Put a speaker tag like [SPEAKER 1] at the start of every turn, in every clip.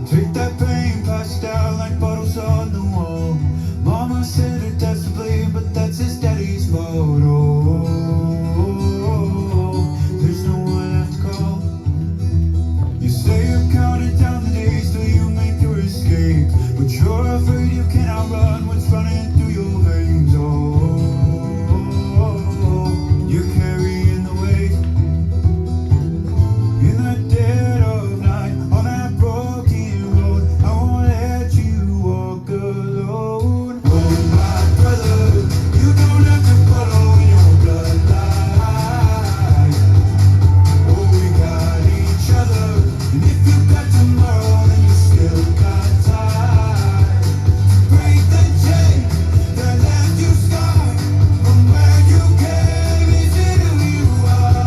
[SPEAKER 1] Take that pain, pass it down like bottles on the wall. Mama said it desperately, but that's his daddy's motto. There's no one left to call. You say you're counting down the days till you make your escape, but you're afraid you cannot run what's running through your veins. Oh, you're carrying the weight in the dead of night on that broken road. I won't let you walk alone. Oh, my brother, you don't have to follow your bloodline. Oh, we got each other, and if you got tomorrow, then you still got time to break the chain that left you scarred from where you came into who you are.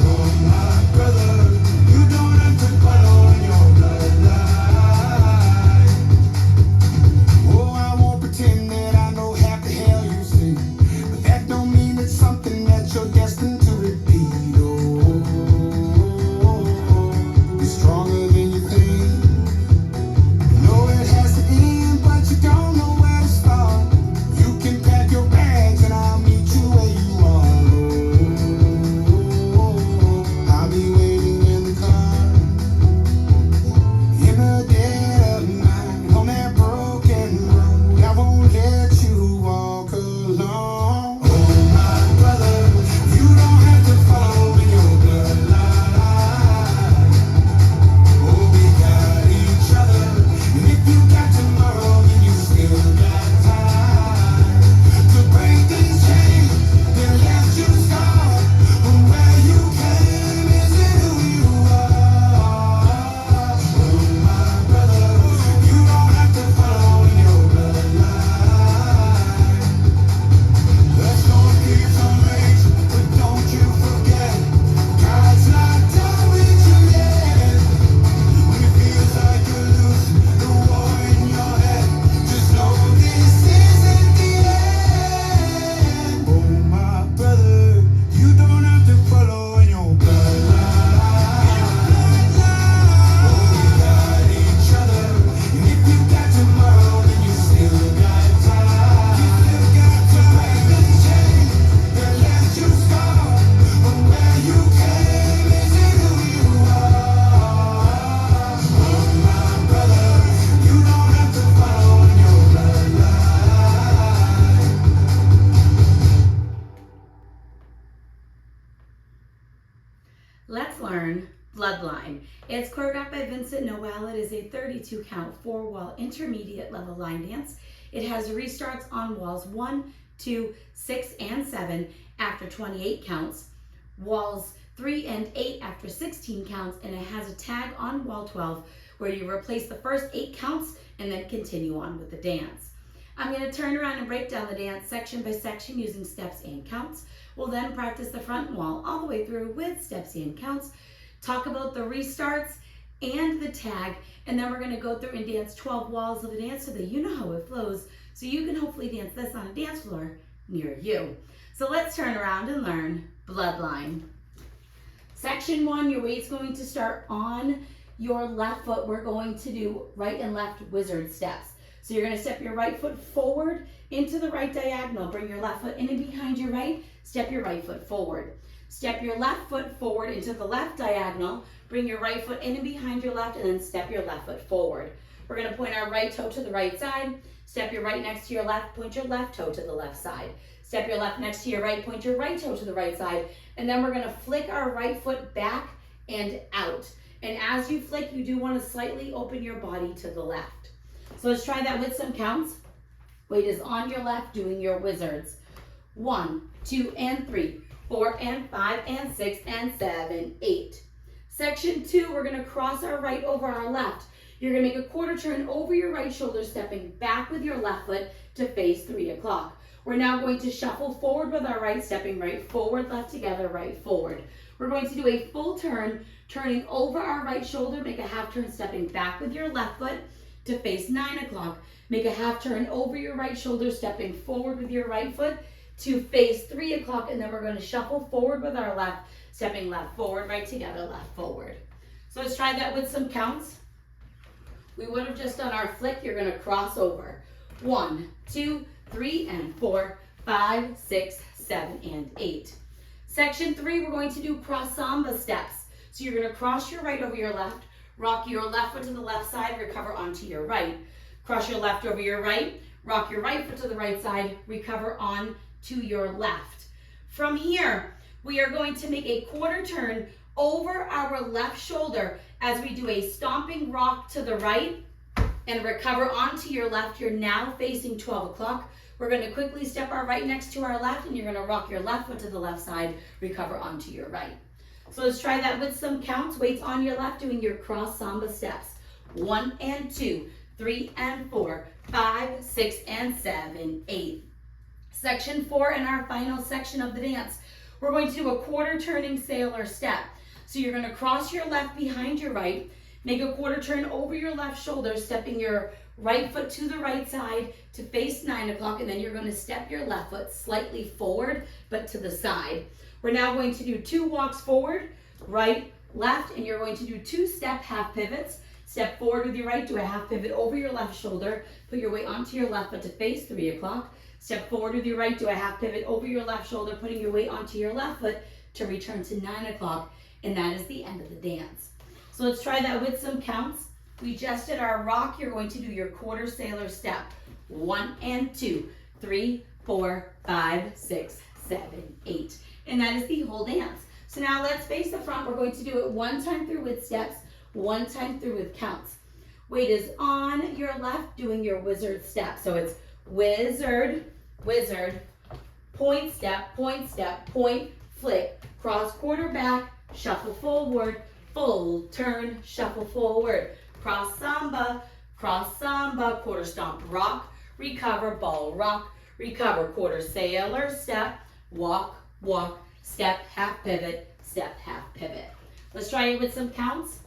[SPEAKER 1] Oh, my brother, you don't have to follow your bloodline. Oh, I won't pretend that I know half the hell you see, but that don't mean it's something that you're destined to repeat. Oh, you're stronger than you think. You know it has to end, but you don't know where to start. You can pack your bags and I'll meet you where you are. Oh, I'll be waiting in the car in the dead of night on that broken road. I won't let you walk alone. Oh, my brother, you don't have to follow in your bloodline. Oh, we got each other, and if you got tomorrow, then you still got time to break these chains that left you scarred from where you came into who you are. Oh, my brother, you don't have to follow in your bloodline. Let's go keep some rage, but don't you forget, God's not done with you yet. When it feels like you're losing the war in your head, just know this isn't the end. Oh, my brother, you don't have to follow in your bloodline. Oh, we got each other, and if you got tomorrow, then you still got time. You still got to break the chain that left you scarred from where you came into who you are. Oh, my brother, you don't have to follow in your bloodline.
[SPEAKER 2] Let's learn Bloodline. It's choreographed by Vincent Noel. It is a 32 count, 4-wall intermediate level line dance. It has restarts on walls 1, 2, 6, and 7 after 28 counts, walls 3 and 8 after 16 counts, and it has a tag on wall 12 where you replace the first 8 counts and then continue on with the dance. I'm going to turn around and break down the dance section by section using steps and counts. We'll then practice the front wall all the way through with steps and counts, talk about the restarts and the tag, and then we're going to go through and dance 12 walls of the dance so that you know how it flows, so you can hopefully dance this on a dance floor near you. So let's turn around and learn Bloodline. Section 1, your weight's going to start on your left foot. We're going to do right and left wizard steps. So you're going to step your right foot forward into the right diagonal. Bring your left foot in and behind your right. Step your right foot forward. Step your left foot forward into the left diagonal. Bring your right foot in and behind your left, and then step your left foot forward. We're going to point our right toe to the right side. Step your right next to your left. Point your left toe to the left side. Step your left next to your right. Point your right toe to the right side. And then we're going to flick our right foot back and out. And as you flick, you do want to slightly open your body to the left. So let's try that with some counts. Weight is on your left, doing your wizards. 1, 2, and 3, 4, and 5, and 6, and 7, 8. Section 2, we're going to cross our right over our left. You're going to make a quarter turn over your right shoulder, stepping back with your left foot to face 3 o'clock. We're now going to shuffle forward with our right, stepping right forward, left together, right forward. We're going to do a full turn, turning over our right shoulder, make a half turn, stepping back with your left foot to face 9 o'clock. Make a half turn over your right shoulder, stepping forward with your right foot to face 3 o'clock, and then we're going to shuffle forward with our left, stepping left forward, right together, left forward. So let's try that with some counts. We would have just done our flick. You're going to cross over. 1, 2, 3, and 4, 5, 6, 7, and 8. Section 3, we're going to do cross samba steps. So you're going to cross your right over your left, rock your left foot to the left side, recover onto your right. Cross your left over your right, rock your right foot to the right side, recover on to your left. From here, we are going to make a quarter turn over our left shoulder as we do a stomping rock to the right and recover onto your left. You're now facing 12 o'clock. We're going to quickly step our right next to our left, and you're going to rock your left foot to the left side, recover onto your right. So let's try that with some counts. Weights on your left, doing your cross samba steps. 1 and 2, 3 and 4, 5, 6 and 7, 8. Section 4 and our final section of the dance. We're going to do a quarter turning sailor step. So you're going to cross your left behind your right, make a quarter turn over your left shoulder, stepping your right foot to the right side to face 9 o'clock, and then you're going to step your left foot slightly forward, but to the side. We're now going to do 2 walks forward, right, left, and you're going to do 2 step half pivots. Step forward with your right, do a half pivot over your left shoulder, put your weight onto your left foot to face 3 o'clock. Step forward with your right, do a half pivot over your left shoulder, putting your weight onto your left foot to return to 9 o'clock, and that is the end of the dance. So let's try that with some counts. We just did our rock. You're going to do your quarter sailor step. 1 and 2, 3, 4, 5, 6, 7, 8. And that is the whole dance. So now let's face the front. We're going to do it 1 time through with steps, 1 time through with counts. Weight is on your left, doing your wizard step. So it's wizard, wizard, point, step, point, flick, cross quarter back, shuffle forward, full turn, shuffle forward, cross samba, quarter stomp, rock, recover, ball rock, recover, quarter sailor step, walk, walk, step, half pivot, step, half pivot. Let's try it with some counts.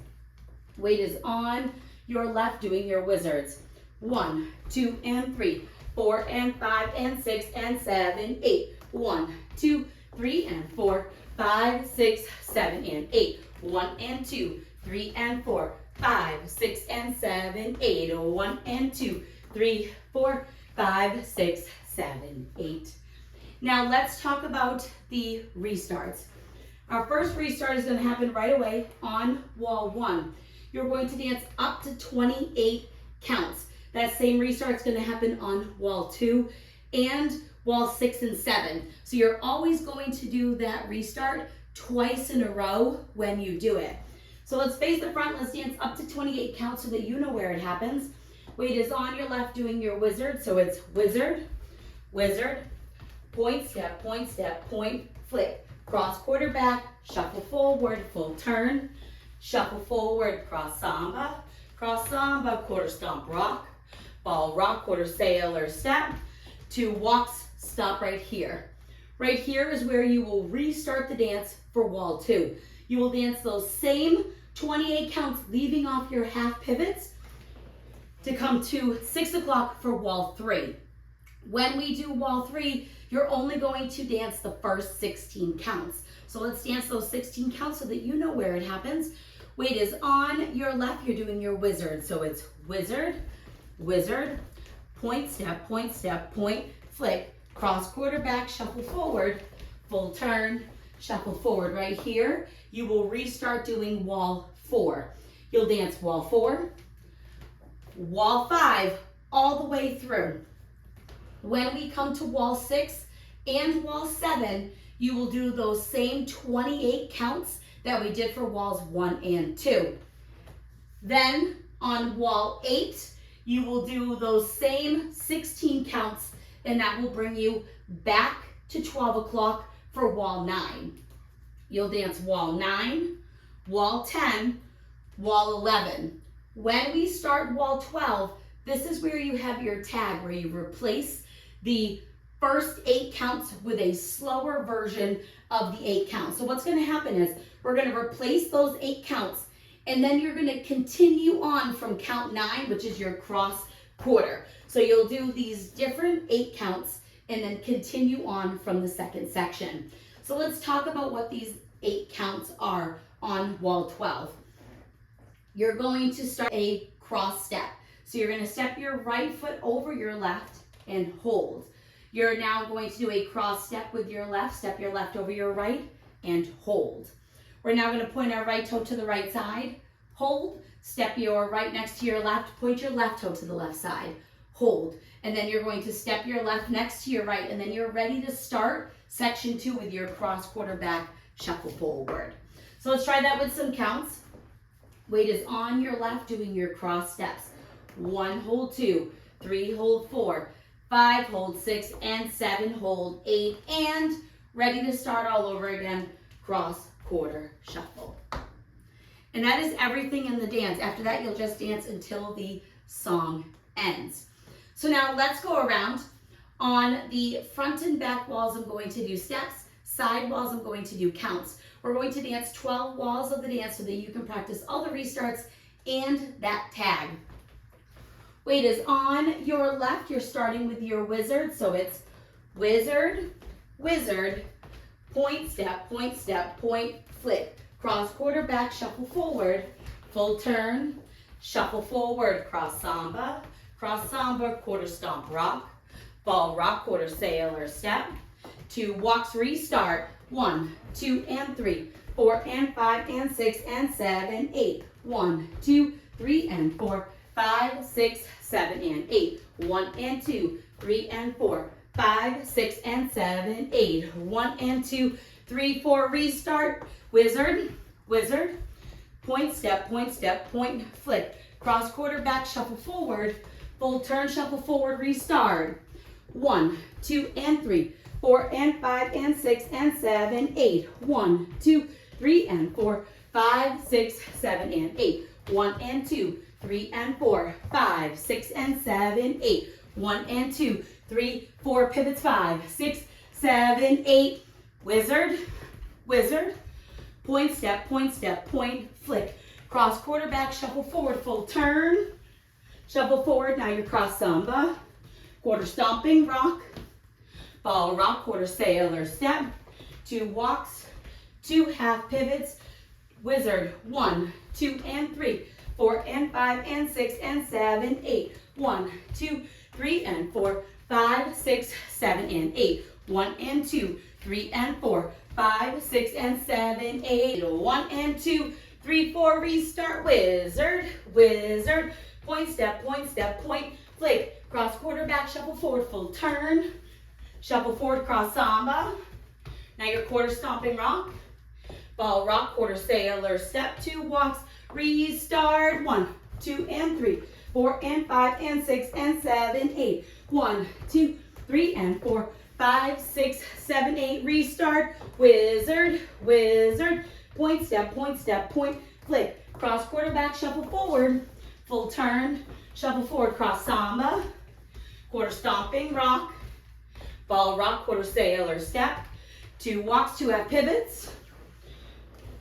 [SPEAKER 2] Weight is on your left, doing your wizards. 1, 2, and 3, 4, and 5, and 6, and 7, 8. 1, 2, 3, and 4, 5, 6, 7, and 8. 1 and 2, 3 and 4, 5, 6 and 7, 8. 1 and 2, 3, 4, 5, 6, 7, 8. Now let's talk about the restarts. Our first restart is going to happen right away on wall 1. You're going to dance up to 28 counts. That same restart is going to happen on wall 2 and wall 6 and 7. So you're always going to do that restart twice in a row when you do it. So let's face the front. Let's dance up to 28 counts so that you know where it happens. Weight is on your left, doing your wizard. So it's wizard, wizard, point, step, point, flick, cross quarter back, shuffle forward, full turn, shuffle forward, cross samba, quarter stomp rock, ball rock, quarter sailor step, 2 walks, stop right here. Right here is where you will restart the dance for wall 2. You will dance those same 28 counts, leaving off your half pivots to come to 6 o'clock for wall 3. When we do wall 3, you're only going to dance the first 16 counts. So let's dance those 16 counts so that you know where it happens. Weight is on your left, you're doing your wizard. So it's wizard, wizard, point, step, point, flick, cross quarter back, shuffle forward, full turn, shuffle forward. Right here, you will restart doing wall 4. You'll dance wall 4, wall 5, all the way through. When we come to wall 6 and wall 7, you will do those same 28 counts that we did for walls 1 and 2. Then on wall 8, you will do those same 16 counts, and that will bring you back to 12 o'clock for wall 9. You'll dance wall 9, wall 10, wall 11. When we start wall 12, this is where you have your tag, where you replace the first 8 counts with a slower version of the 8 counts. So what's going to happen is we're going to replace those 8 counts, and then you're going to continue on from count 9, which is your cross quarter. So you'll do these different 8 counts, and then continue on from the second section. So let's talk about what these 8 counts are on wall 12. You're going to start a cross step. So you're going to step your right foot over your left and hold. You're now going to do a cross step with your left, step your left over your right and hold. We're now going to point our right toe to the right side, hold, step your right next to your left, point your left toe to the left side, hold. And then you're going to step your left next to your right, and then you're ready to start section 2 with your cross quarterback shuffle forward. So let's try that with some counts. Weight is on your left doing your cross steps. 1, hold 2, 3, hold 4, 5, hold 6, and 7, hold 8, and ready to start all over again, cross quarter shuffle. And that is everything in the dance. After that, you'll just dance until the song ends. So now let's go around. On the front and back walls, I'm going to do steps. Side walls, I'm going to do counts. We're going to dance 12 walls of the dance so that you can practice all the restarts and that tag. Weight is on your left. You're starting with your wizard. So it's wizard, wizard, point, step, point, flick. Cross quarter back, shuffle forward, full turn, shuffle forward, cross samba, quarter stomp rock, ball rock, quarter sailor step, 2 walks restart, 1, 2, and 3, 4, and 5, and 6, and 7, 8, 1, 2, 3, and 4, 5, 6, 7, and 8, 1, and 2, 3, and 4, 5, 6, and 7, 8, 1, and 2, 3, 4, restart, wizard, wizard, point, step, point, flick, cross quarter back, shuffle forward, full turn, shuffle forward, restart, 1, 2, and 3, 4, and 5, and 6, and 7, 8, 1, 2, 3, and 4, 5, 6, 7, and 8, 1, and 2, 3, and 4, 5, 6, and 7, 8, 1, and 2, 3, 4, pivots, 5, 6, 7, 8, wizard, wizard, point, step, point, flick, cross quarter back, shuffle forward, full turn, shuffle forward, now your cross samba, quarter stomping rock, ball rock, quarter sailor step, 2 walks, 2 half pivots, wizard, 1, 2, and 3, 4, and 5, and 6, and 7, 8, 1, 2, 3, and 4, 5, 6, 7, and 8, 1, and 2, 3, and 4, 5, 6, and 7, 8, 1, and 2, 3, 4, restart, wizard, wizard, point, step, point, flick, cross quarter back, shuffle forward, full turn, shuffle forward, cross samba, now your quarter stomping rock, ball rock, quarter sailor step, 2 walks, restart, 1, 2, and 3, 4, and 5, and 6, and 7, 8, 1, 2, 3, and 4, 5, 6, 7, 8, restart, wizard, wizard, point, step, point, flick, cross quarter back, shuffle forward, full turn, shuffle forward, cross samba, quarter stomping rock, ball rock, quarter sailor step, 2 walks, 2 half pivots,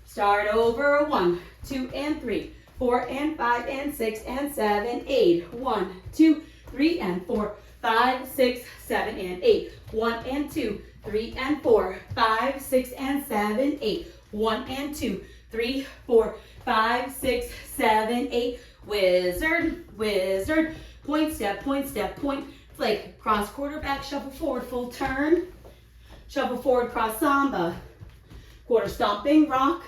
[SPEAKER 2] start over, 1, 2, and 3, 4, and 5, and 6, and 7, 8, 1, 2, 3, and 4, 5, 6, 7, and 8, 1, and 2, 3, and 4, 5, 6, and 7, 8, 1, and 2, 3, 4, 5, 6, 7, 8, wizard, wizard, point, step, point, flick, cross quarter back, shuffle forward, full turn, shuffle forward, cross samba, quarter stomping rock,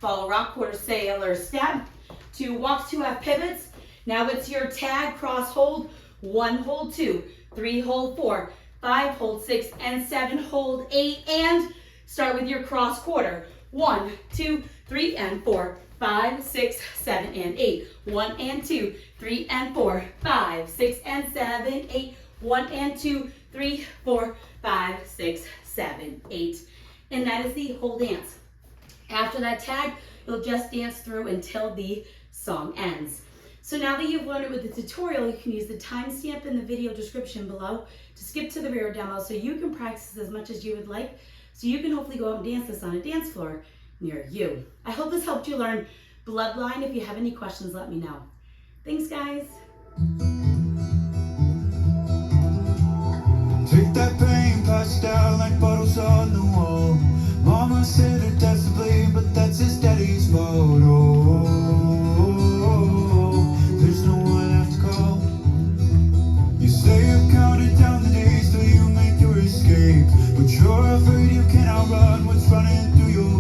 [SPEAKER 2] ball rock, quarter sailor step, 2 walks, 2 half pivots, now it's your tag, cross hold, 1, hold 2, 3, hold 4, 5, hold 6, and 7, hold 8, and start with your cross quarter, 1, 2, 3, and 4, 5, 6, 7, and 8, 1, and 2, 3, and 4, 5, 6, and 7, 8, 1, and 2, 3, 4, 5, 6, 7, 8, and that is the whole dance. After that tag, you'll just dance through until the song ends. So now that you've learned it with the tutorial, you can use the timestamp in the video description below to skip to the rear demo so you can practice as much as you would like, so you can hopefully go out and dance this on a dance floor near you. I hope this helped you learn Bloodline. If you have any questions, let me know. Thanks, guys.
[SPEAKER 1] Take that pain, pass it down like bottles on the wall. Mama said her dad's to blame, but that's his daddy's fault. Oh, there's no one left to call. You say you've counted down the days till you make your escape, but you're afraid you cannot run what's running through your